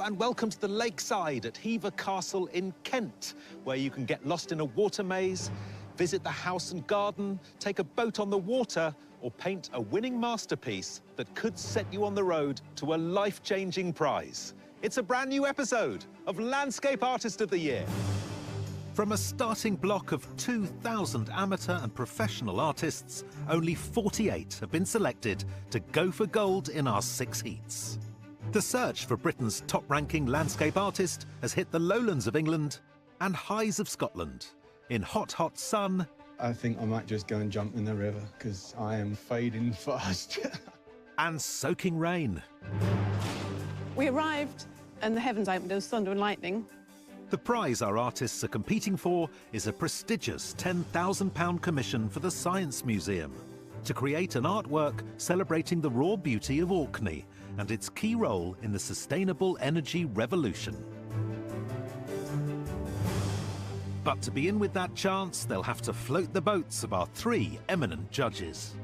and welcome to the lakeside at Hever Castle in Kent, where you can get lost in a water maze, visit the house and garden, take a boat on the water, or paint a winning masterpiece that could set you on the road to a life-changing prize. It's a brand new episode of Landscape Artist of the Year. From a starting block of 2,000 amateur and professional artists, only 48 have been selected to go for gold in our 6 heats. The search for Britain's top-ranking landscape artist has hit the lowlands of England and highs of Scotland. In hot, hot sun... I think I might just go and jump in the river, because I am fading fast. and soaking rain. We arrived and the heavens opened, there was thunder and lightning. The prize our artists are competing for is a prestigious £10,000 commission for the Science Museum to create an artwork celebrating the raw beauty of Orkney and its key role in the sustainable energy revolution. But to be in with that chance, they'll have to float the boats of our 3 eminent judges: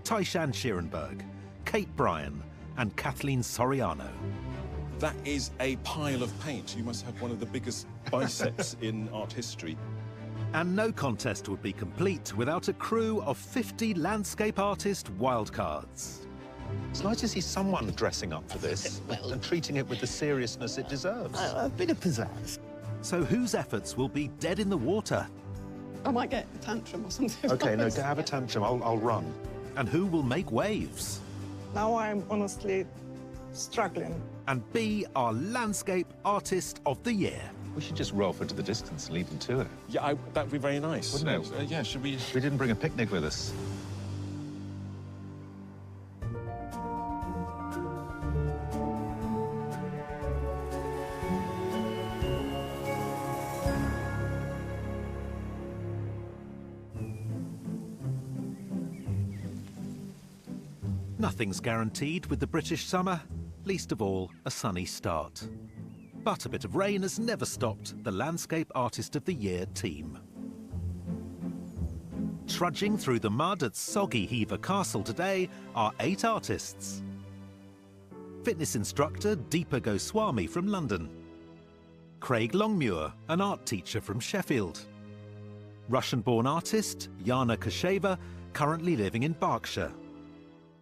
Taishan Schierenberg, Kate Bryan and Kathleen Soriano. That is a pile of paint. You must have one of the biggest biceps in art history. And no contest would be complete without a crew of 50 landscape artist wildcards. It's nice to see someone dressing up for this and treating it with the seriousness it deserves. A bit of pizzazz. So whose efforts will be dead in the water? I might get a tantrum or something. OK, no, have a tantrum. I'll run. And who will make waves? Now I'm honestly struggling. And be our Landscape Artist of the Year. We should just roll off into the distance and leave them to it. Yeah, that would be very nice. Wouldn't it? Yeah, should we... We didn't bring a picnic with us. Nothing's guaranteed with the British summer, least of all a sunny start. But a bit of rain has never stopped the Landscape Artist of the Year team. Trudging through the mud at soggy Hever Castle today are 8 artists. Fitness instructor Deepa Goswami from London. Craig Longmuir, an art teacher from Sheffield. Russian-born artist Yana Kosheva, currently living in Berkshire.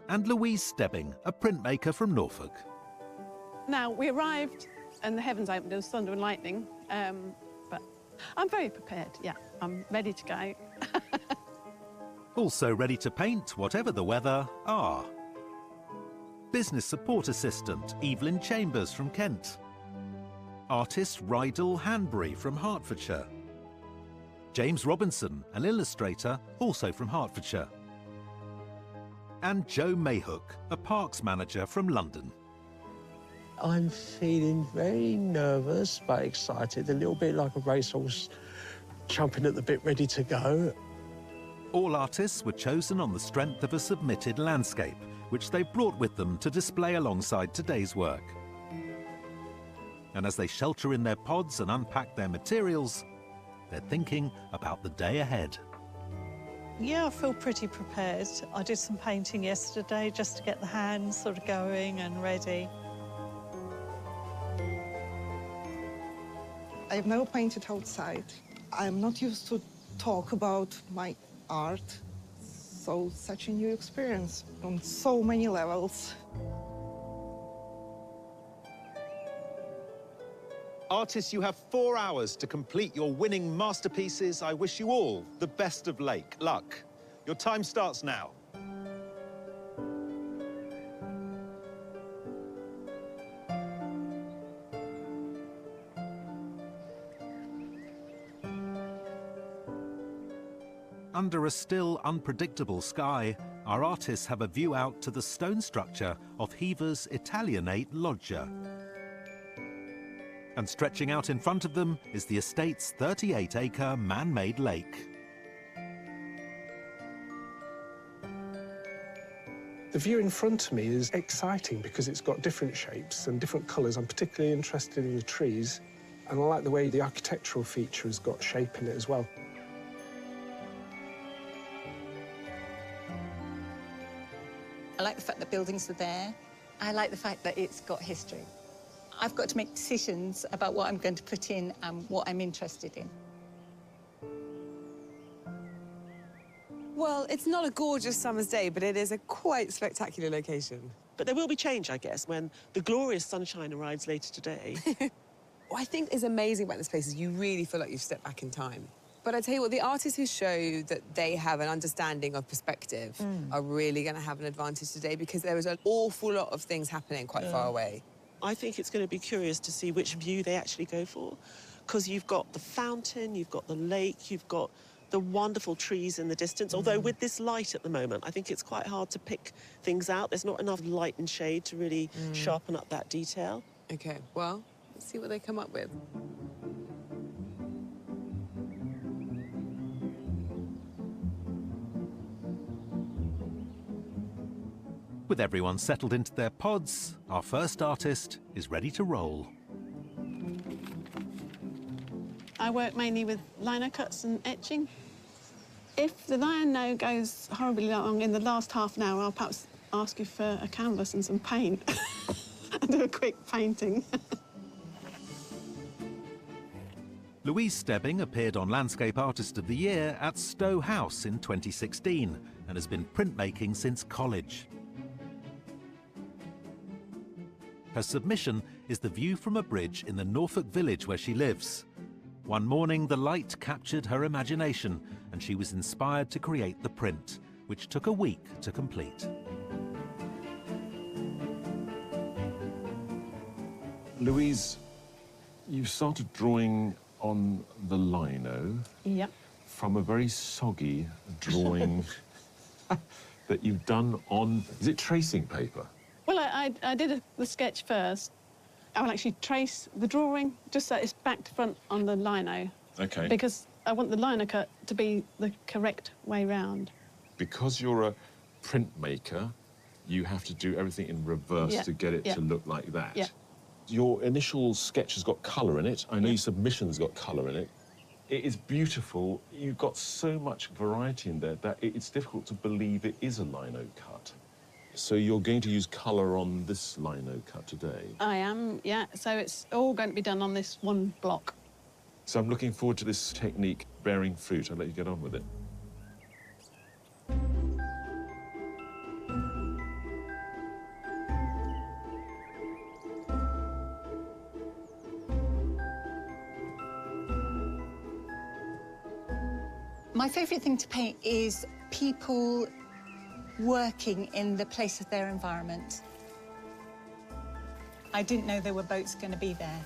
And Louise Stebbing, a printmaker from Norfolk. Now, we arrived and the heavens opened, there was thunder and lightning, but I'm very prepared, yeah. I'm ready to go. Also ready to paint whatever the weather are. Business support assistant Evelyn Chambers from Kent. Artist Rydal Hanbury from Hertfordshire. James Robinson, an illustrator, also from Hertfordshire. And Joe Mayhook, a parks manager from London. I'm feeling very nervous but excited, a little bit like a racehorse chomping at the bit, ready to go. All artists were chosen on the strength of a submitted landscape, which they brought with them to display alongside today's work. And as they shelter in their pods and unpack their materials, they're thinking about the day ahead. Yeah, I feel pretty prepared. I did some painting yesterday just to get the hands sort of going and ready. I've never painted outside. I'm not used to talk about my art, so such a new experience on so many levels. Artists, you have 4 hours to complete your winning masterpieces. I wish you all the best of luck. Your time starts now. Under a still, unpredictable sky, our artists have a view out to the stone structure of Hever's Italianate loggia. And stretching out in front of them is the estate's 38-acre man-made lake. The view in front of me is exciting because it's got different shapes and different colours. I'm particularly interested in the trees, and I like the way the architectural feature has got shape in it as well. I like the fact that buildings are there. I like the fact that it's got history. I've got to make decisions about what I'm going to put in and what I'm interested in. Well, it's not a gorgeous summer's day, but it is a quite spectacular location. But there will be change, I guess, when the glorious sunshine arrives later today. What I think is amazing about this place is you really feel like you've stepped back in time. But I tell you what, the artists who show that they have an understanding of perspective are really going to have an advantage today, because there is an awful lot of things happening quite far away. I think it's going to be curious to see which view they actually go for, because you've got the fountain, you've got the lake, you've got the wonderful trees in the distance. Although with this light at the moment, I think it's quite hard to pick things out. There's not enough light and shade to really sharpen up that detail. OK, well, let's see what they come up with. With everyone settled into their pods, our first artist is ready to roll. I work mainly with lino cuts and etching. If the lino goes horribly long in the last half an hour, I'll perhaps ask you for a canvas and some paint and do a quick painting. Louise Stebbing appeared on Landscape Artist of the Year at Stowe House in 2016 and has been printmaking since college. Her submission is the view from a bridge in the Norfolk village where she lives. One morning, the light captured her imagination and she was inspired to create the print, which took a week to complete. Louise, you started drawing on the lino from a very soggy drawing that you've done on, is it tracing paper? Well, I did the sketch first. I will actually trace the drawing just so it's back to front on the lino. OK. Because I want the lino cut to be the correct way round. Because you're a printmaker, you have to do everything in reverse to get it to look like that. Yeah. Your initial sketch has got colour in it. I know your submission's got colour in it. It is beautiful. You've got so much variety in there that it's difficult to believe it is a lino cut. So you're going to use colour on this lino cut today? I am, yeah. So it's all going to be done on this one block. So I'm looking forward to this technique bearing fruit. I'll let you get on with it. My favourite thing to paint is people working in the place of their environment. I didn't know there were boats going to be there,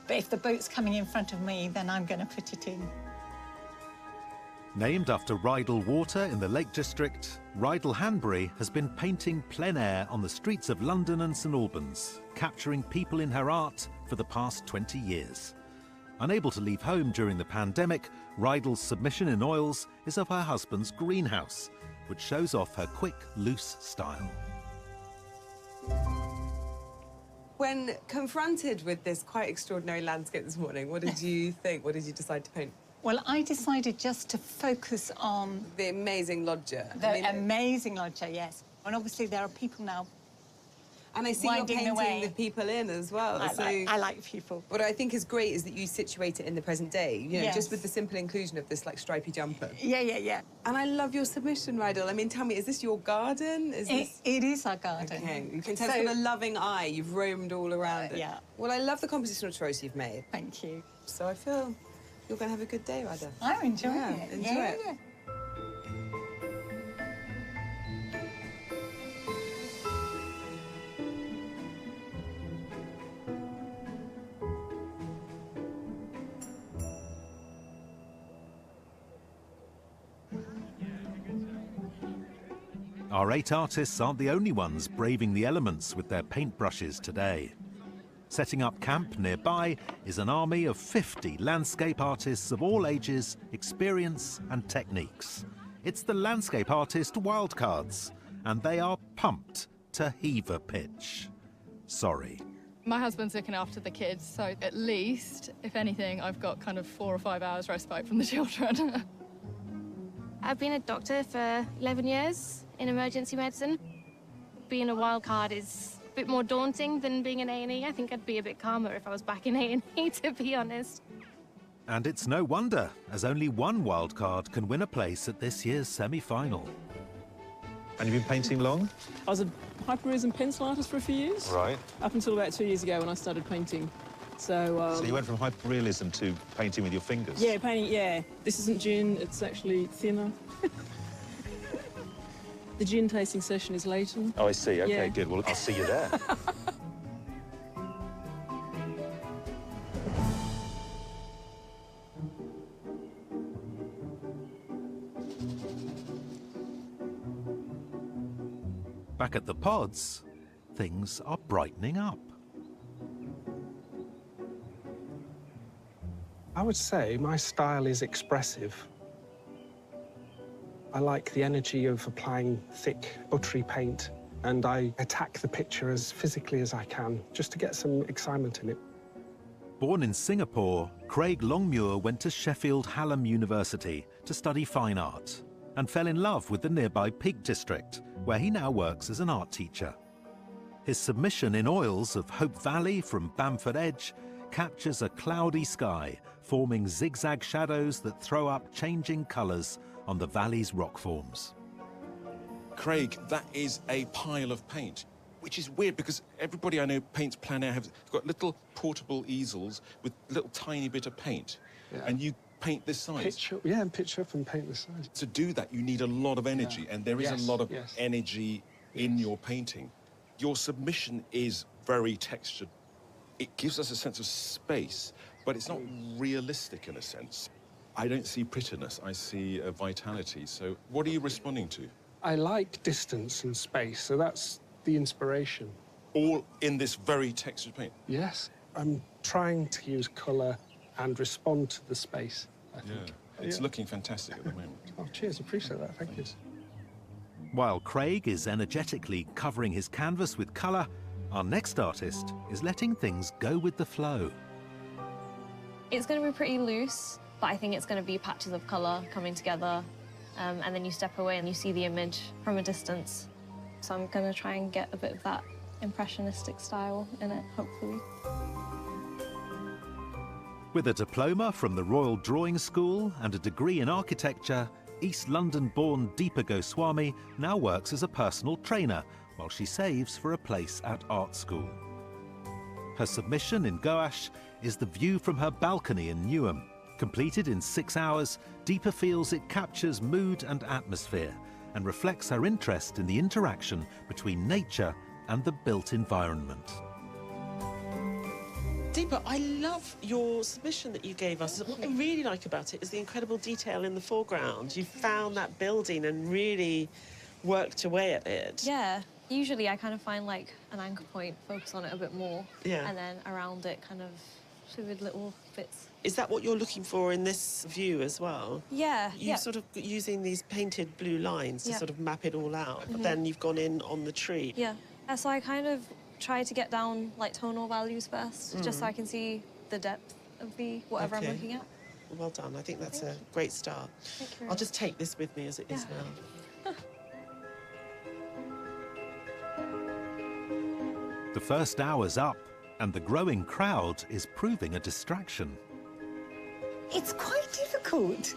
but if the boat's coming in front of me, then I'm going to put it in. Named after Rydal Water in the Lake District, Rydal Hanbury has been painting plein air on the streets of London and St Albans, capturing people in her art for the past 20 years. Unable to leave home during the pandemic, Rydal's submission in oils is of her husband's greenhouse, which shows off her quick, loose style. When confronted with this quite extraordinary landscape this morning, what did you think? What did you decide to paint? Well, I decided just to focus on... the amazing loggia. The amazing loggia, yes. And obviously there are people now. And I see you're painting the people in as well. I like people. What I think is great is that you situate it in the present day, you know, just with the simple inclusion of this, like, stripy jumper. Yeah. And I love your submission, Rydal. I mean, tell me, is this your garden? It is our garden. Okay, you can tell from a loving eye, you've roamed all around it. Yeah. Well, I love the compositional choice you've made. Thank you. So I feel you're going to have a good day, Rydal. I'm enjoying it. Enjoy it. Yeah. Our 8 artists aren't the only ones braving the elements with their paintbrushes today. Setting up camp nearby is an army of 50 landscape artists of all ages, experience and techniques. It's the Landscape Artist Wildcards, and they are pumped to Hever pitch. Sorry. My husband's looking after the kids, so at least, if anything, I've got kind of 4 or 5 hours respite from the children. I've been a doctor for 11 years in emergency medicine. Being a wildcard is bit more daunting than being in A&E. I think I'd be a bit calmer if I was back in A&E, to be honest. And it's no wonder, as only one wildcard can win a place at this year's semi-final. And you've been painting long? I was a hyperrealism pencil artist for a few years. Right. Up until about 2 years ago when I started painting. So So you went from hyperrealism to painting with your fingers? yeah, painting, yeah. This isn't gin, it's actually thinner. The gin tasting session is later. Oh, I see. OK, Yeah. good. Well, I'll see you there. Back at the pods, things are brightening up. I would say my style is expressive. I like the energy of applying thick, buttery paint, and I attack the picture as physically as I can, just to get some excitement in it. Born in Singapore, Craig Longmuir went to Sheffield Hallam University to study fine art and fell in love with the nearby Peak District, where he now works as an art teacher. His submission in oils of Hope Valley from Bamford Edge captures a cloudy sky, forming zigzag shadows that throw up changing colours on the valley's rock forms. Craig, that is a pile of paint, which is weird because everybody I know paints plein air have got little portable easels with a little tiny bit of paint. Yeah. And you paint this size. Pitch up and paint the size. To do that, you need a lot of energy, and there is Yes, a lot of yes. energy in your painting. Your submission is very textured. It gives us a sense of space, but it's not realistic in a sense. I don't see prettiness, I see a vitality. So what are you responding to? I like distance and space, so that's the inspiration. All in this very textured paint? Yes. I'm trying to use colour and respond to the space, I think. It's looking fantastic at the moment. Oh, cheers, appreciate that, thank you. While Craig is energetically covering his canvas with colour, our next artist is letting things go with the flow. It's going to be pretty loose, but I think it's going to be patches of colour coming together, and then you step away and you see the image from a distance. So I'm going to try and get a bit of that impressionistic style in it, hopefully. With a diploma from the Royal Drawing School and a degree in architecture, East London-born Deepa Goswami now works as a personal trainer while she saves for a place at art school. Her submission in gouache is the view from her balcony in Newham. Completed in 6 hours, Deepa feels it captures mood and atmosphere and reflects her interest in the interaction between nature and the built environment. Deepa, I love your submission that you gave us. What I really like about it is the incredible detail in the foreground. You found that building and really worked away at it. Yeah, usually I kind of find like an anchor point, focus on it a bit more, and then around it kind of with little bits. Is that what you're looking for in this view as well? Yeah, You're sort of using these painted blue lines to sort of map it all out, but then you've gone in on the tree. Yeah, so I kind of try to get down like tonal values first, just so I can see the depth of the whatever I'm looking at. Well done. I think that's a great start. Thank you. I'll just take this with me as it is now. The first hour's up, and the growing crowd is proving a distraction. It's quite difficult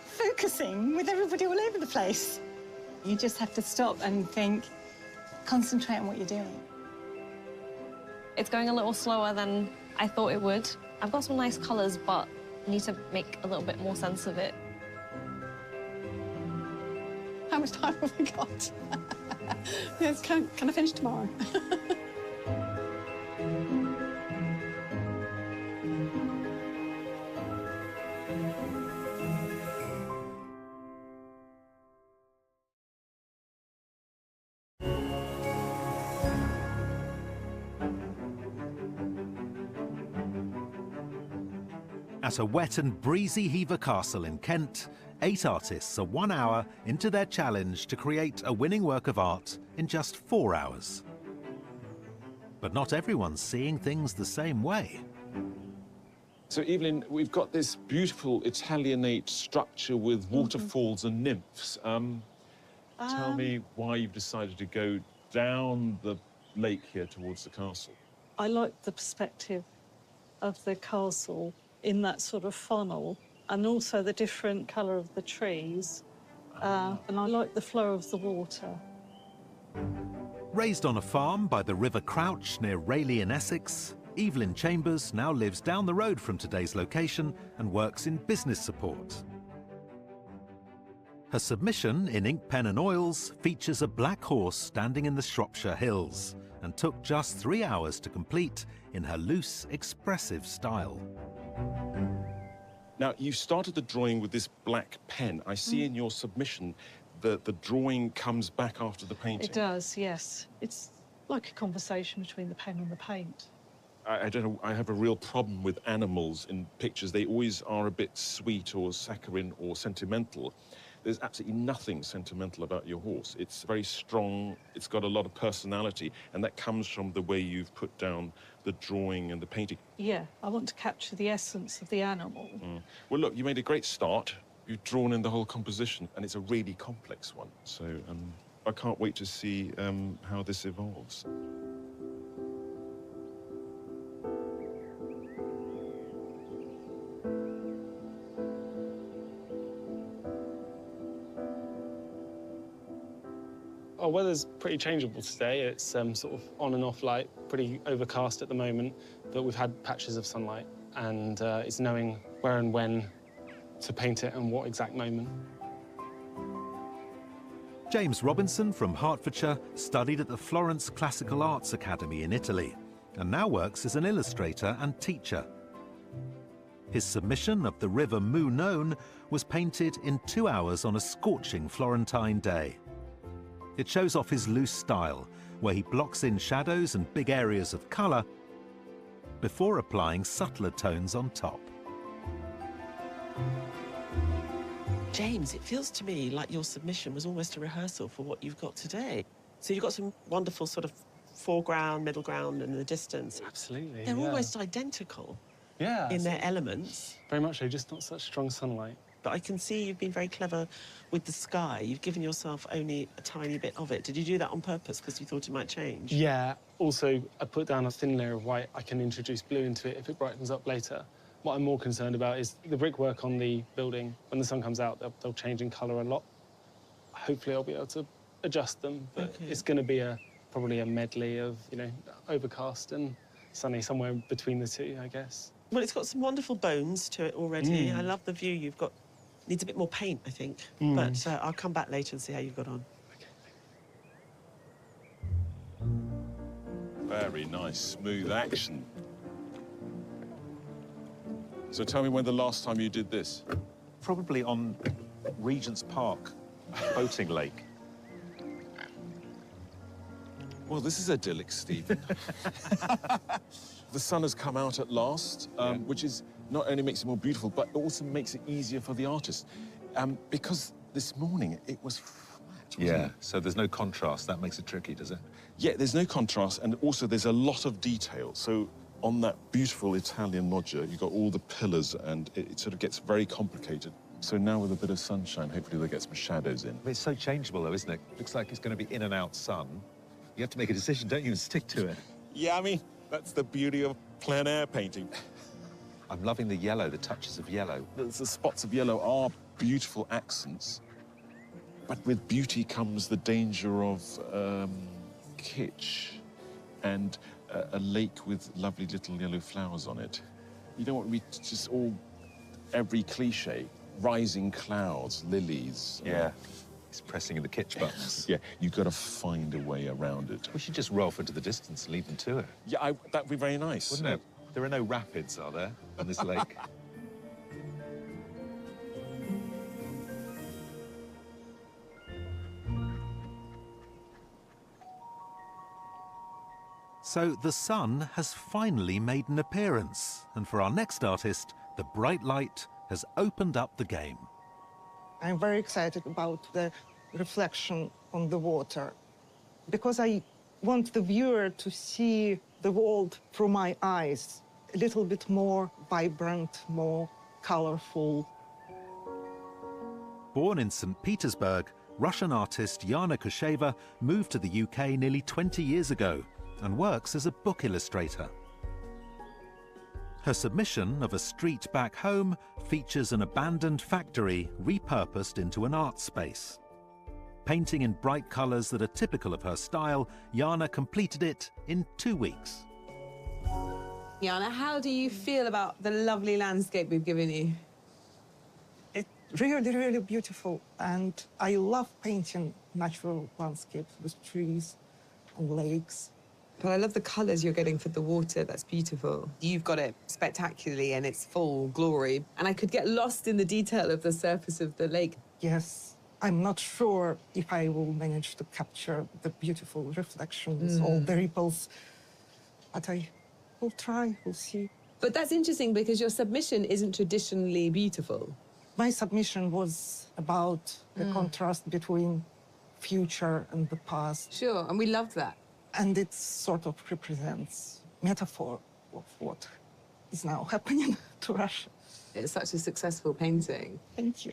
focusing with everybody all over the place. You just have to stop and think, concentrate on what you're doing. It's going a little slower than I thought it would. I've got some nice colours, but I need to make a little bit more sense of it. How much time have we got? Yes, can I finish tomorrow? At a wet and breezy Hever Castle in Kent, 8 artists are 1 hour into their challenge to create a winning work of art in just 4 hours. But not everyone's seeing things the same way. So, Evelyn, we've got this beautiful Italianate structure with waterfalls and nymphs. Tell me why you've decided to go down the lake here towards the castle. I like the perspective of the castle in that sort of funnel, and also the different colour of the trees. And I like the flow of the water. Raised on a farm by the River Crouch near Rayleigh in Essex, Evelyn Chambers now lives down the road from today's location and works in business support. Her submission in ink, pen and oils features a black horse standing in the Shropshire Hills and took just 3 hours to complete in her loose, expressive style. Now, you started the drawing with this black pen. I see in your submission that the drawing comes back after the painting. It does, yes. It's like a conversation between the pen and the paint. I don't know, I have a real problem with animals in pictures. They always are a bit sweet or saccharine or sentimental. There's absolutely nothing sentimental about your horse. It's very strong, it's got a lot of personality, and that comes from the way you've put down the drawing and the painting. Yeah, I want to capture the essence of the animal. Well, look, you made a great start. You've drawn in the whole composition, and it's a really complex one. So I can't wait to see how this evolves. Our weather's pretty changeable today. It's sort of on and off light, pretty overcast at the moment, but we've had patches of sunlight, and it's knowing where and when to paint it and what exact moment. James Robinson from Hertfordshire studied at the Florence Classical Arts Academy in Italy and now works as an illustrator and teacher. His submission of the River Mu was painted in 2 hours on a scorching Florentine day. It shows off his loose style, where he blocks in shadows and big areas of colour before applying subtler tones on top. James, it feels to me like your submission was almost a rehearsal for what you've got today. So you've got some wonderful sort of foreground, middle ground, and the distance. Absolutely, They're almost identical in their elements. Very much so, just not such strong sunlight. But I can see you've been very clever with the sky. You've given yourself only a tiny bit of it. Did you do that on purpose because you thought it might change? Yeah, also I put down a thin layer of white. I can introduce blue into it if it brightens up later. What I'm more concerned about is the brickwork on the building. When the sun comes out, they'll change in colour a lot. Hopefully I'll be able to adjust them, but it's going to be probably a medley of, you know, overcast and sunny, somewhere between the two, I guess. Well, it's got some wonderful bones to it already. I love the view you've got. Needs a bit more paint, I think. But I'll come back later and see how you've got on. Very nice, smooth action. So tell me when the last time you did this? Probably on Regent's Park, boating lake. Well, this is idyllic, Stephen. The sun has come out at last, which is not only makes it more beautiful, but also makes it easier for the artist. Because this morning it was flat, wasn't it? So there's no contrast. That makes it tricky, does it? Yeah, there's no contrast, and also there's a lot of detail. So on that beautiful Italian loggia, you've got all the pillars, and it sort of gets very complicated. So now with a bit of sunshine, hopefully they'll get some shadows in. It's so changeable, though, isn't it? Looks like it's going to be in and out sun. You have to make a decision, don't you, and stick to it. Yeah, I mean, that's the beauty of plein air painting. I'm loving the yellow, the touches of yellow. The spots of yellow are beautiful accents, but with beauty comes the danger of kitsch and a lake with lovely little yellow flowers on it. You don't want to be just all, every cliche, rising clouds, lilies. Yeah. It's pressing in the kitsch buttons. Yeah, you've got to find a way around it. We should just roll off into the distance and leave them to it. Yeah, that'd be very nice. Wouldn't it? There are no rapids, are there, on this lake? So the sun has finally made an appearance, and for our next artist, the bright light has opened up the game. I'm very excited about the reflection on the water because I want the viewer to see the world through my eyes, a little bit more vibrant, more colorful. Born in St. Petersburg, Russian artist Yana Kusheva moved to the UK nearly 20 years ago and works as a book illustrator. Her submission of A Street Back Home features an abandoned factory repurposed into an art space. Painting in bright colours that are typical of her style, Jana completed it in 2 weeks. Jana, how do you feel about the lovely landscape we've given you? It's really, really beautiful. And I love painting natural landscapes with trees and lakes. But I love the colours you're getting for the water. That's beautiful. You've got it spectacularly in its full glory. And I could get lost in the detail of the surface of the lake. Yes, I'm not sure if I will manage to capture the beautiful reflections, all the ripples. But I will try, we'll see. But that's interesting because your submission isn't traditionally beautiful. My submission was about the contrast between future and the past. Sure, and we love that. And it sort of represents metaphor of what is now happening to Russia. It's such a successful painting. Thank you.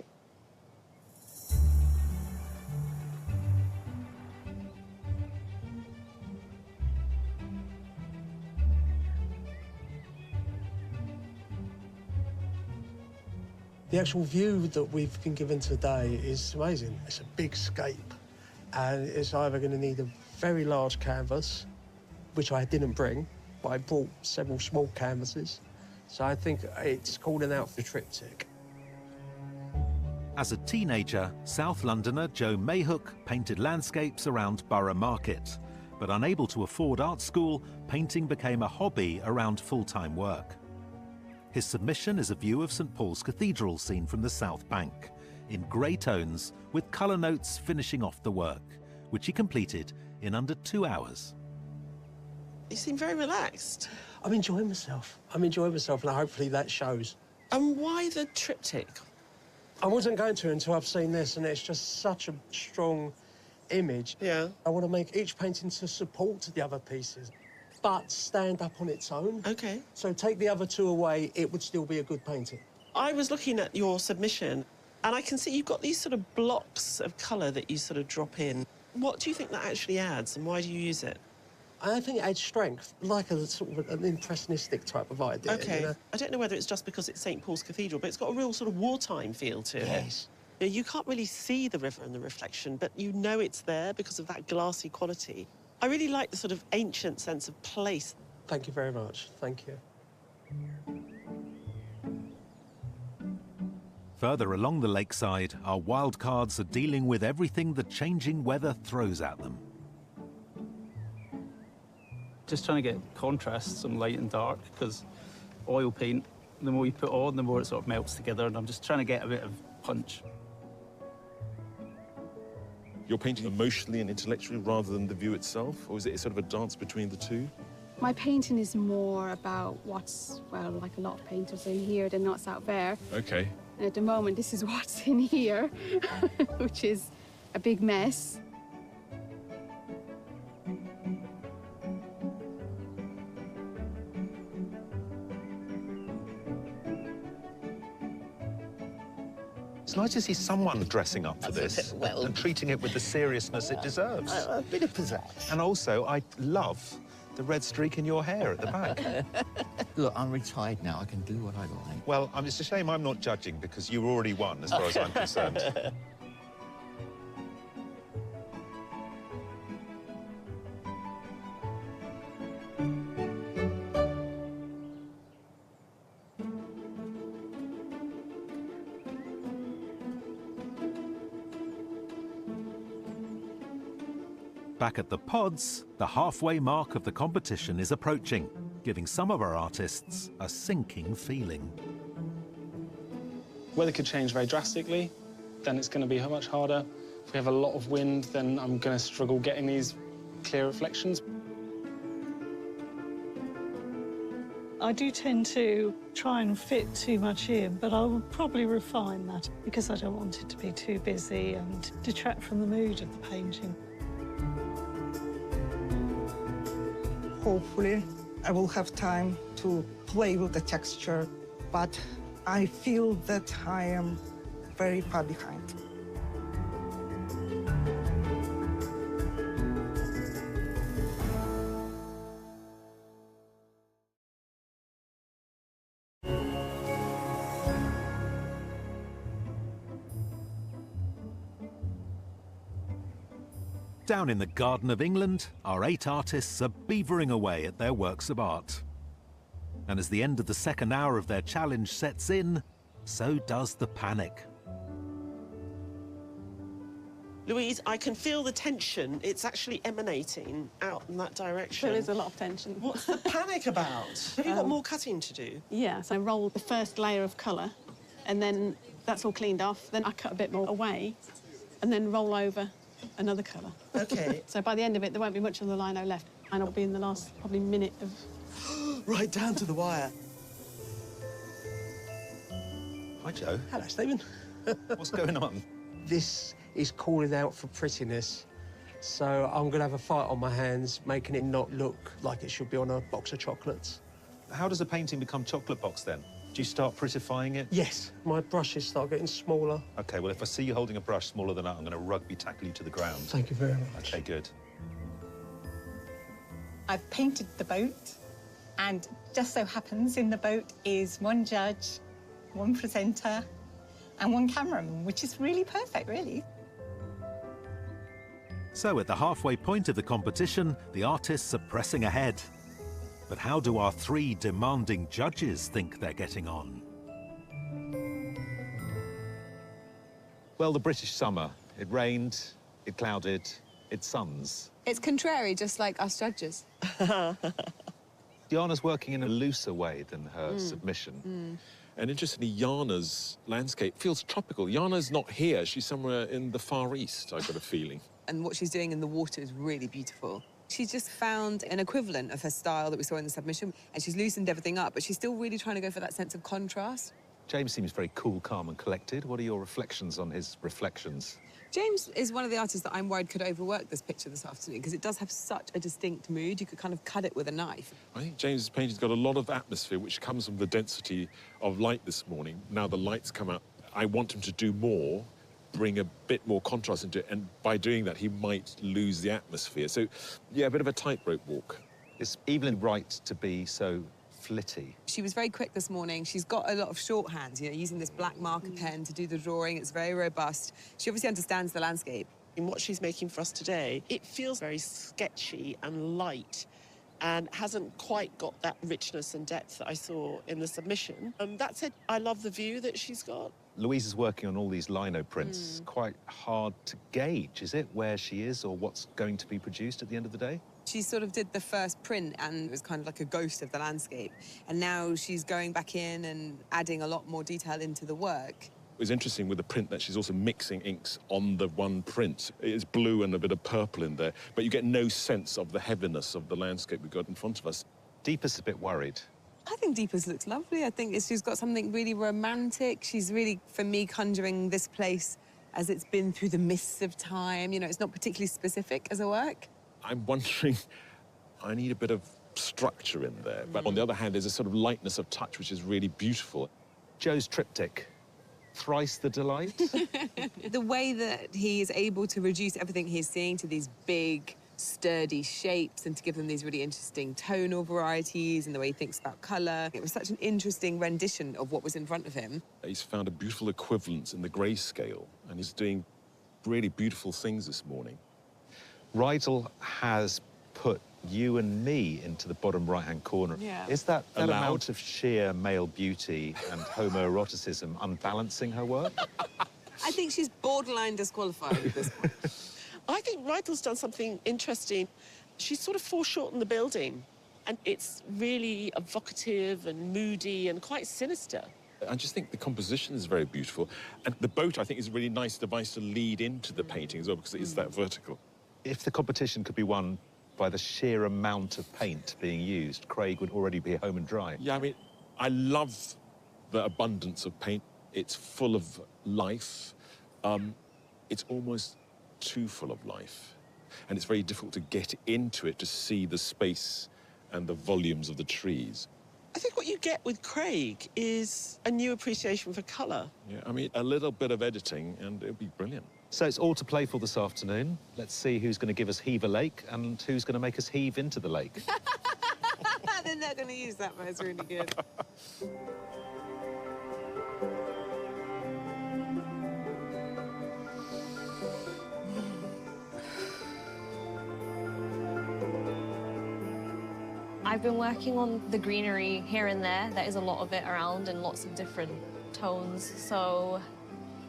The actual view that we've been given today is amazing. It's a big scape, and it's either going to need a very large canvas, which I didn't bring, but I brought several small canvases. So I think it's calling out for triptych. As a teenager, South Londoner Joe Mayhook painted landscapes around Borough Market. But unable to afford art school, painting became a hobby around full-time work. His submission is a view of St Paul's Cathedral seen from the South Bank, in grey tones with colour notes finishing off the work, which he completed in under 2 hours. You seem very relaxed. I'm enjoying myself. I'm enjoying myself, and hopefully that shows. And why the triptych? I wasn't going to until I've seen this, and it's just such a strong image. Yeah. I want to make each painting to support the other pieces, but stand up on its own. OK. So take the other two away, it would still be a good painting. I was looking at your submission, and I can see you've got these sort of blocks of colour that you sort of drop in. What do you think that actually adds, and why do you use it? I think it adds strength, like a sort of an impressionistic type of idea. OK. You know? I don't know whether it's just because it's St Paul's Cathedral, but it's got a real sort of wartime feel to it. Yes. You can't really see the river and the reflection, but you know it's there because of that glassy quality. I really like the sort of ancient sense of place. Thank you very much. Thank you. Further along the lakeside, our wildcards are dealing with everything the changing weather throws at them. Just trying to get contrast, some light and dark, because oil paint, the more you put on, the more it sort of melts together, and I'm just trying to get a bit of punch. You're painting emotionally and intellectually rather than the view itself, or is it sort of a dance between the two? My painting is more about what's, well, like a lot of painters in here than what's out there. OK. And at the moment, this is what's in here, which is a big mess. It's nice to see someone dressing up for this and treating it with the seriousness it deserves. A bit of pizzazz. And also, I love the red streak in your hair at the back. Look, I'm retired now. I can do what I like. Well, it's a shame I'm not judging because you already won, as far as I'm concerned. Back at the pods, the halfway mark of the competition is approaching, giving some of our artists a sinking feeling. Weather could change very drastically, then it's going to be much harder. If we have a lot of wind, then I'm going to struggle getting these clear reflections. I do tend to try and fit too much in, but I will probably refine that because I don't want it to be too busy and detract from the mood of the painting. Hopefully, I will have time to play with the texture, but I feel that I am very far behind. Down in the Garden of England, our 8 artists are beavering away at their works of art. And as the end of the second hour of their challenge sets in, so does the panic. Louise, I can feel the tension. It's actually emanating out in that direction. There is a lot of tension. What's the panic about? Have you got more cutting to do? Yeah, so I roll the first layer of colour, and then that's all cleaned off. Then I cut a bit more away, and then roll over another colour. OK. So by the end of it, there won't be much of the lino left, and I'll be in the last probably minute of... Right down to the wire. Hi, Joe. Hello, Stephen. What's going on? This is calling out for prettiness, so I'm going to have a fight on my hands, making it not look like it should be on a box of chocolates. How does a painting become chocolate box, then? Do you start prettifying it? Yes, my brushes start getting smaller. OK, well, if I see you holding a brush smaller than that, I'm going to rugby tackle you to the ground. Thank you very much. OK, good. I've painted the boat, and just so happens in the boat is one judge, one presenter, and one cameraman, which is really perfect, really. So at the halfway point of the competition, the artists are pressing ahead. But how do our 3 demanding judges think they're getting on? Well, the British summer. It rained, it clouded, it suns. It's contrary, just like us judges. Diana's working in a looser way than her submission. And interestingly, Jana's landscape feels tropical. Jana's not here. She's somewhere in the Far East, I've got a feeling. And what she's doing in the water is really beautiful. She's just found an equivalent of her style that we saw in the submission, and she's loosened everything up, but she's still really trying to go for that sense of contrast. James seems very cool, calm and collected. What are your reflections on his reflections? James is one of the artists that I'm worried could overwork this picture this afternoon, because it does have such a distinct mood. You could kind of cut it with a knife. I think James's painting's got a lot of atmosphere, which comes from the density of light this morning. Now the lights come out. I want him to do more, bring a bit more contrast into it, and by doing that, he might lose the atmosphere. So, yeah, a bit of a tightrope walk. Is Evelyn right to be so flitty? She was very quick this morning. She's got a lot of shorthands, you know, using this black marker pen to do the drawing. It's very robust. She obviously understands the landscape. In what she's making for us today, it feels very sketchy and light and hasn't quite got that richness and depth that I saw in the submission. That said, I love the view that she's got. Louise is working on all these lino prints. Quite hard to gauge, is it, where she is or what's going to be produced at the end of the day? She sort of did the first print and it was kind of like a ghost of the landscape. And now she's going back in and adding a lot more detail into the work. It was interesting with the print that she's also mixing inks on the one print. It's blue and a bit of purple in there, but you get no sense of the heaviness of the landscape we've got in front of us. Deepa's a bit worried. I think Deepa's looks lovely. I think she's got something really romantic. She's really, for me, conjuring this place as it's been through the mists of time. You know, it's not particularly specific as a work. I'm wondering, I need a bit of structure in there. But on the other hand, there's a sort of lightness of touch, which is really beautiful. Joe's triptych, thrice the delight. The way that he is able to reduce everything he's seeing to these big, sturdy shapes and to give them these really interesting tonal varieties and the way he thinks about colour. It was such an interesting rendition of what was in front of him. He's found a beautiful equivalence in the grayscale, and he's doing really beautiful things this morning. Rydell has put you and me into the bottom right-hand corner. Yeah. Is that Allowed? amount of sheer male beauty and homoeroticism unbalancing her work? I think she's borderline disqualified at this point. I think Rydell's done something interesting. She's sort of foreshortened the building, and it's really evocative and moody and quite sinister. I just think the composition is very beautiful. And the boat, I think, is a really nice device to lead into the painting as well, because it is that vertical. If the competition could be won by the sheer amount of paint being used, Craig would already be home and dry. Yeah, I mean, I love the abundance of paint. It's full of life. It's almost too full of life. And it's very difficult to get into it to see the space and the volumes of the trees. I think what you get with Craig is a new appreciation for colour. Yeah, I mean, a little bit of editing and it'll be brilliant. So it's all to play for this afternoon. Let's see who's going to give us Hever Lake and who's going to make us heave into the lake. They're not going to use that, but it's really good. I've been working on the greenery here and there. There is a lot of it around in lots of different tones. So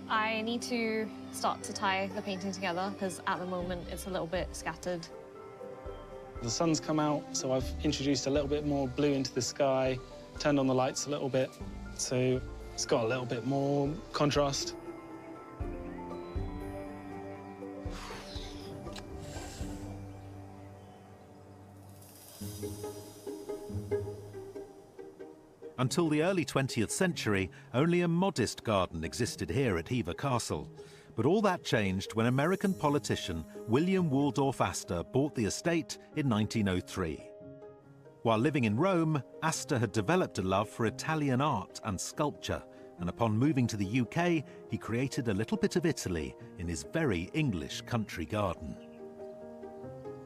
I need to start to tie the painting together because at the moment it's a little bit scattered. The sun's come out, so I've introduced a little bit more blue into the sky, turned on the lights a little bit, so it's got a little bit more contrast. Until the early 20th century, only a modest garden existed here at Hever Castle. But all that changed when American politician William Waldorf Astor bought the estate in 1903. While living in Rome, Astor had developed a love for Italian art and sculpture, and upon moving to the UK, he created a little bit of Italy in his very English country garden.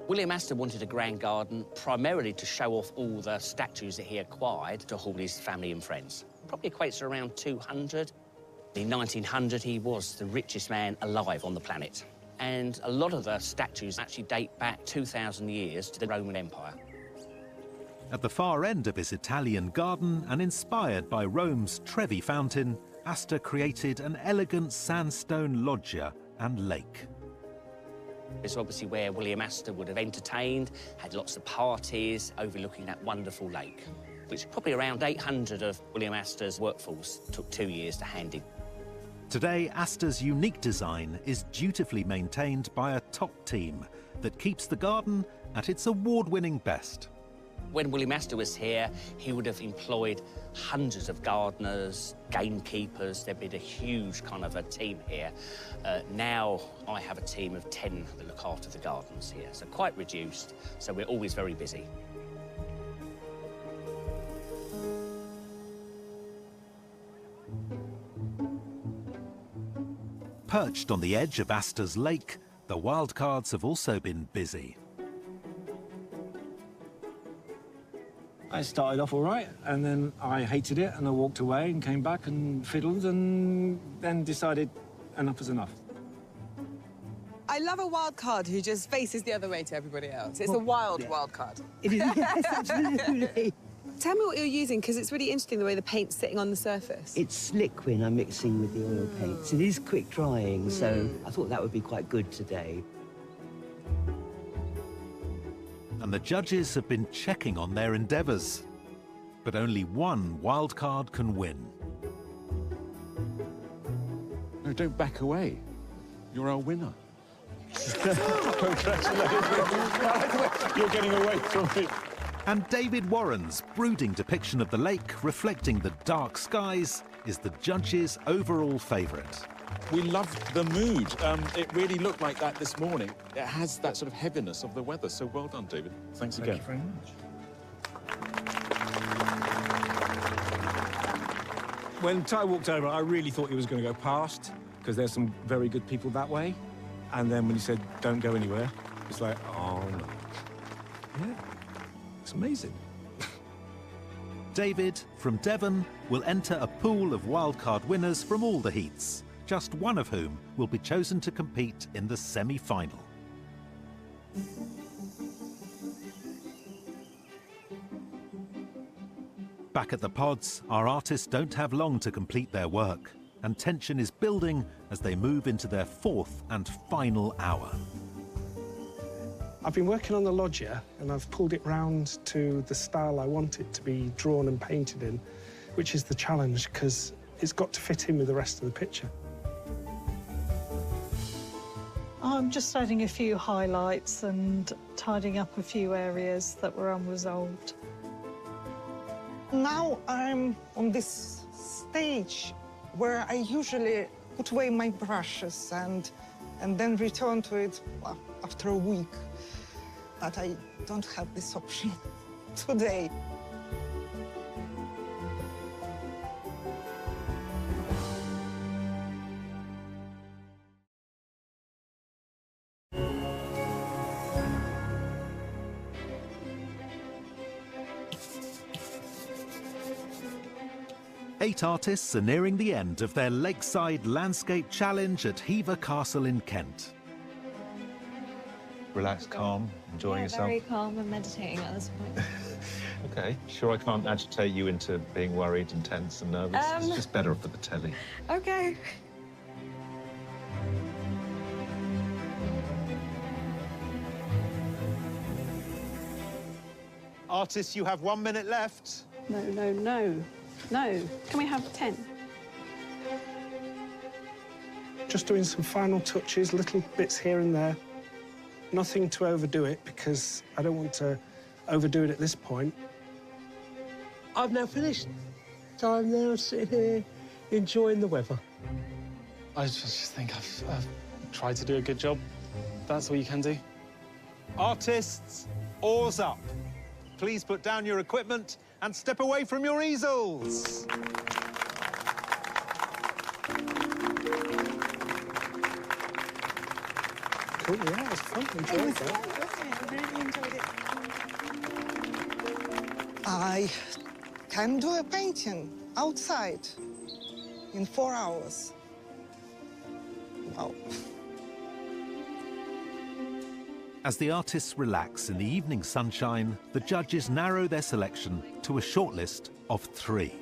William Astor wanted a grand garden primarily to show off all the statues that he acquired to all his family and friends. Probably equates to around 200. In 1900, he was the richest man alive on the planet. And a lot of the statues actually date back 2,000 years to the Roman Empire. At the far end of his Italian garden, and inspired by Rome's Trevi fountain, Astor created an elegant sandstone loggia and lake. It's obviously where William Astor would have entertained, had lots of parties overlooking that wonderful lake, which probably around 800 of William Astor's workforce took 2 years to hand in. Today, Astor's unique design is dutifully maintained by a top team that keeps the garden at its award-winning best. When William Astor was here, he would have employed hundreds of gardeners, gamekeepers. There'd been a huge kind of a team here. Now I have a team of 10 that look after the gardens here, so quite reduced, so we're always very busy. Perched on the edge of Astor's lake, the wildcards have also been busy. I started off all right, and then I hated it, and I walked away and came back and fiddled, and then decided enough is enough. I love a wild card who just faces the other way to everybody else. It's a wild card. It is, yes, absolutely. Tell me what you're using, because it's really interesting the way the paint's sitting on the surface. It's liquid I'm mixing with the oil paints. It is quick drying, so I thought that would be quite good today. And the judges have been checking on their endeavours. But only one wildcard can win. No, don't back away. You're our winner. Congratulations. You're getting away from me. And David Warren's brooding depiction of the lake, reflecting the dark skies, is the judges' overall favourite. We loved the mood. It really looked like that this morning. It has that sort of heaviness of the weather, so well done, David. Thanks again. Thank you very much. When Ty walked over, I really thought he was going to go past, because there's some very good people that way. And then when he said, don't go anywhere, it's like, oh, no. Yeah, it's amazing. David, from Devon, will enter a pool of wildcard winners from all the heats, just one of whom will be chosen to compete in the semi-final. Back at the pods, our artists don't have long to complete their work, and tension is building as they move into their fourth and final hour. I've been working on the loggia, and I've pulled it round to the style I want it to be drawn and painted in, which is the challenge, because it's got to fit in with the rest of the picture. I'm just adding a few highlights and tidying up a few areas that were unresolved. Now I'm on this stage where I usually put away my brushes and then return to it after a week. But I don't have this option today. Eight artists are nearing the end of their lakeside landscape challenge at Hever Castle in Kent. Relaxed, calm, enjoying yourself. Very calm and meditating at this point. OK. Sure I can't agitate you into being worried and tense and nervous? It's just better for the telly. OK. Artists, you have 1 minute left. No, no, no. No. Can we have 10? Just doing some final touches, little bits here and there. Nothing to overdo it, because I don't want to overdo it at this point. I've now finished. So I'm now sitting here enjoying the weather. I just think I've tried to do a good job. That's all you can do. Artists, oars up. Please put down your equipment and step away from your easels. Cool, yeah, it was fun. Enjoyed that. I really enjoyed it. I can do a painting outside in 4 hours. Wow. As the artists relax in the evening sunshine, the judges narrow their selection to a shortlist of 3.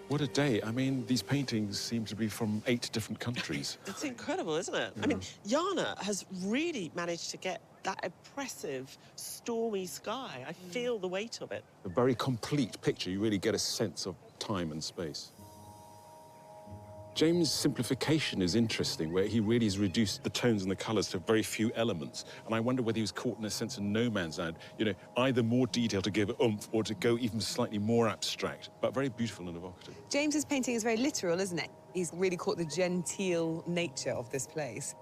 What a day. I mean, these paintings seem to be from 8 different countries. It's incredible, isn't it? I mean, Jana has really managed to get that oppressive, stormy sky. I feel the weight of it. A very complete picture. You really get a sense of time and space. James' simplification is interesting, where he really has reduced the tones and the colours to very few elements. And I wonder whether he was caught in a sense of no man's land, you know, either more detail to give oomph or to go even slightly more abstract, but very beautiful and evocative. James's painting is very literal, isn't it? He's really caught the genteel nature of this place.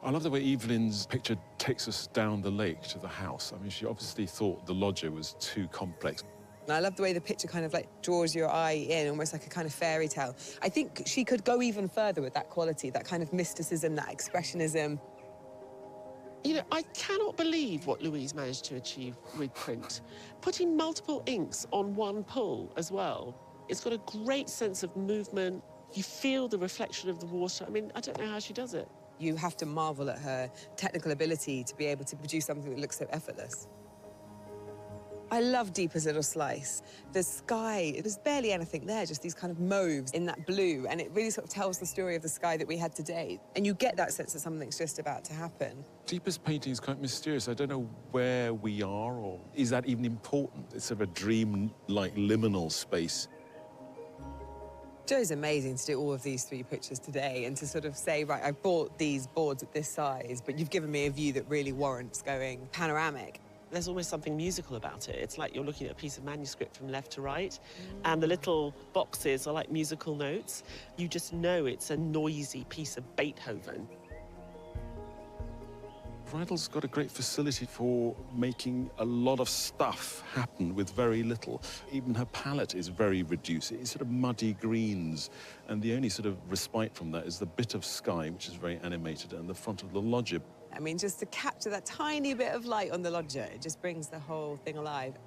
I love the way Evelyn's picture takes us down the lake to the house. I mean, she obviously thought the loggia was too complex. And I love the way the picture kind of like draws your eye in, almost like a kind of fairy tale. I think she could go even further with that quality, that kind of mysticism, that expressionism. You know, I cannot believe what Louise managed to achieve with print. Putting multiple inks on one pull as well. It's got a great sense of movement. You feel the reflection of the water. I mean, I don't know how she does it. You have to marvel at her technical ability to be able to produce something that looks so effortless. I love Deepa's little slice. The sky, there's barely anything there, just these kind of mauves in that blue, and it really sort of tells the story of the sky that we had today. And you get that sense that something's just about to happen. Deepa's painting is quite mysterious. I don't know where we are, or is that even important? It's sort of a dream-like liminal space. Joe's amazing to do all of these 3 pictures today and to sort of say, right, I bought these boards at this size, but you've given me a view that really warrants going panoramic. There's almost something musical about it. It's like you're looking at a piece of manuscript from left to right, and the little boxes are like musical notes. You just know it's a noisy piece of Beethoven. Bridal's got a great facility for making a lot of stuff happen with very little. Even her palette is very reduced. It's sort of muddy greens, and the only sort of respite from that is the bit of sky, which is very animated, and the front of the loggia. I mean, just to capture that tiny bit of light on the loggia, it just brings the whole thing alive.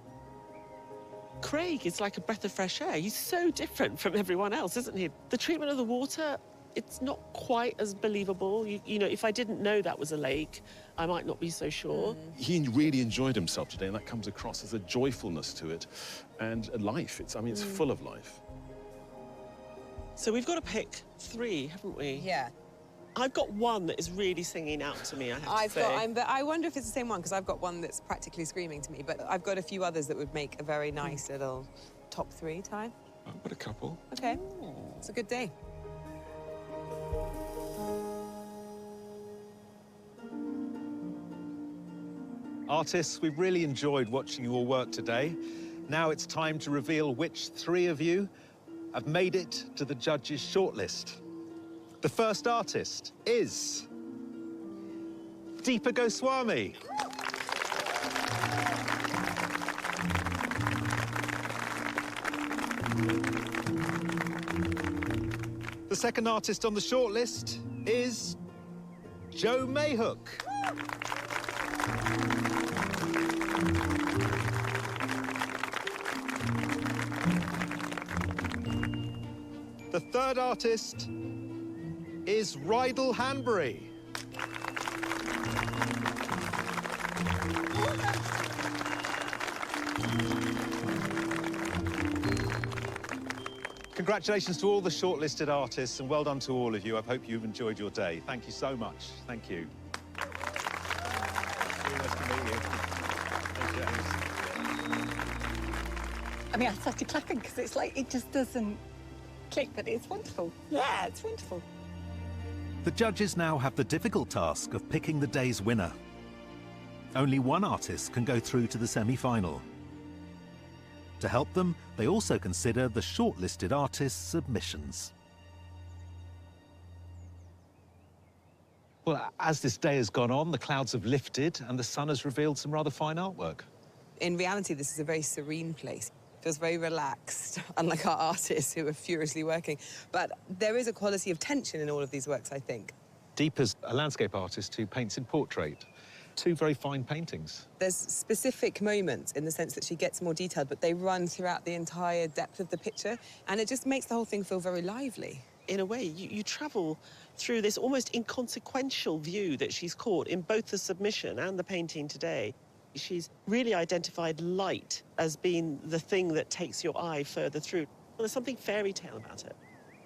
Craig is like a breath of fresh air. He's so different from everyone else, isn't he? The treatment of the water, it's not quite as believable. You know, if I didn't know that was a lake, I might not be so sure. He really enjoyed himself today, and that comes across. There's a joyfulness to it and a life. I mean, it's full of life. So we've got to pick 3, haven't we? Yeah. I've got one that is really singing out to me, I have to say. But I wonder if it's the same one, because I've got one that's practically screaming to me, but I've got a few others that would make a very nice little top 3 time. I've got a couple. Okay. It's a good day. Artists, we've really enjoyed watching you all work today. Now it's time to reveal which 3 of you have made it to the judges' shortlist. The first artist is Deepa Goswami. The second artist on the shortlist is Joe Mayhook. The third artist is Rydal Hanbury. Congratulations to all the shortlisted artists and well done to all of you. I hope you've enjoyed your day. Thank you so much. Thank you. Nice to meet you. I mean, I started clapping because it's like it just doesn't click, but it's wonderful. Yeah, it's wonderful. The judges now have the difficult task of picking the day's winner. Only one artist can go through to the semi-final. To help them, they also consider the shortlisted artists' submissions. Well, as this day has gone on, the clouds have lifted and the sun has revealed some rather fine artwork. In reality, this is a very serene place. It feels very relaxed, unlike our artists who are furiously working. But there is a quality of tension in all of these works, I think. Deepa's a landscape artist who paints in portrait. Two very fine paintings. There's specific moments in the sense that she gets more detailed, but they run throughout the entire depth of the picture, and it just makes the whole thing feel very lively. In a way, you travel through this almost inconsequential view that she's caught in both the submission and the painting today. She's really identified light as being the thing that takes your eye further through. Well, there's something fairy tale about it.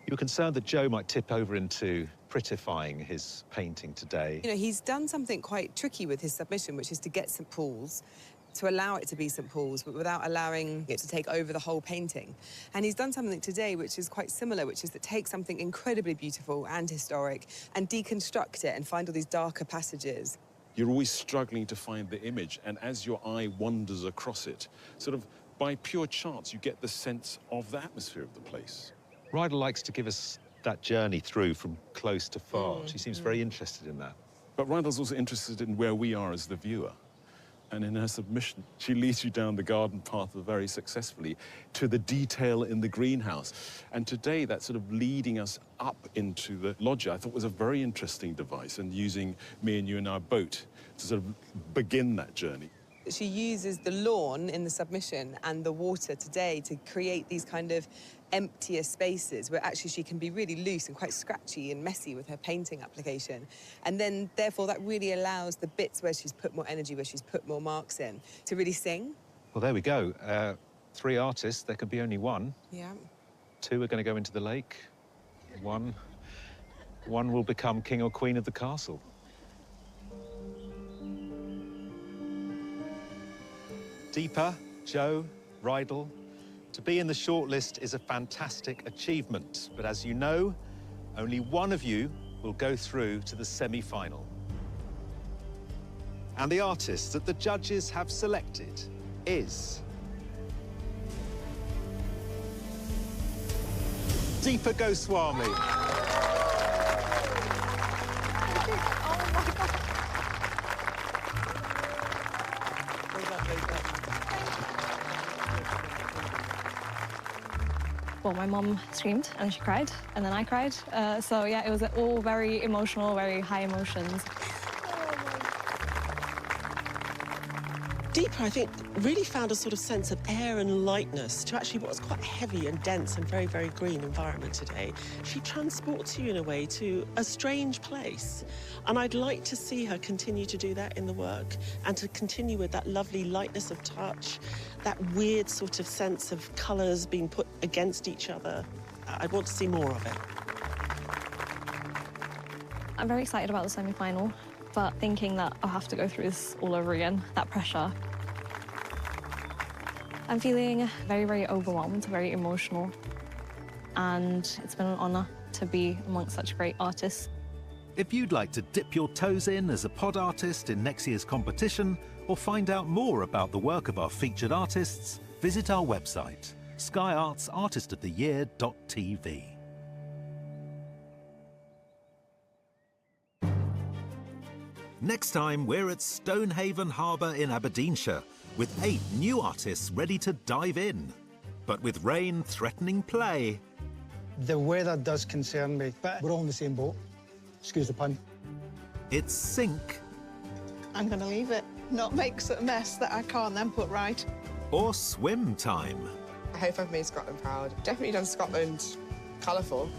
You were concerned that Joe might tip over into prettifying his painting today. You know, he's done something quite tricky with his submission, which is to get St. Paul's, to allow it to be St. Paul's, but without allowing it to take over the whole painting. And he's done something today which is quite similar, which is to take something incredibly beautiful and historic and deconstruct it and find all these darker passages. You're always struggling to find the image, and as your eye wanders across it, sort of by pure chance, you get the sense of the atmosphere of the place. Ryder likes to give us that journey through from close to far. She seems very interested in that. But Ryder's also interested in where we are as the viewer. And in her submission, she leads you down the garden path very successfully to the detail in the greenhouse. And today, that sort of leading us up into the loggia, I thought was a very interesting device, and using me and you in our boat to sort of begin that journey. She uses the lawn in the submission and the water today to create these kind of emptier spaces where actually she can be really loose and quite scratchy and messy with her painting application. And then, therefore, that really allows the bits where she's put more energy, where she's put more marks in, to really sing. Well, there we go. 3 artists, there can be only one. Yeah. 2 are going to go into the lake. One will become king or queen of the castle. Deepa, Joe, Rydell, to be in the shortlist is a fantastic achievement. But as you know, only one of you will go through to the semi-final. And the artist that the judges have selected is Deepa Goswami. Well, my mum screamed and she cried, and then I cried. So yeah, it was all very emotional, very high emotions. Deepa, I think, really found a sort of sense of air and lightness to actually what was quite a heavy and dense and very, very green environment today. She transports you in a way to a strange place. And I'd like to see her continue to do that in the work and to continue with that lovely lightness of touch, that weird sort of sense of colours being put against each other. I'd want to see more of it. I'm very excited about the semi-final, but thinking that I'll have to go through this all over again, that pressure. I'm feeling very, very overwhelmed, very emotional, and it's been an honour to be amongst such great artists. If you'd like to dip your toes in as a pod artist in next year's competition, or find out more about the work of our featured artists, visit our website, skyartsartistoftheyear.tv. Next time, we're at Stonehaven Harbour in Aberdeenshire, with 8 new artists ready to dive in. But with rain threatening play... The weather does concern me, but we're all in the same boat. Excuse the pun. It's sink... I'm going to leave it, not make a mess that I can't then put right. or swim time. I hope I've made Scotland proud. Definitely done Scotland colourful.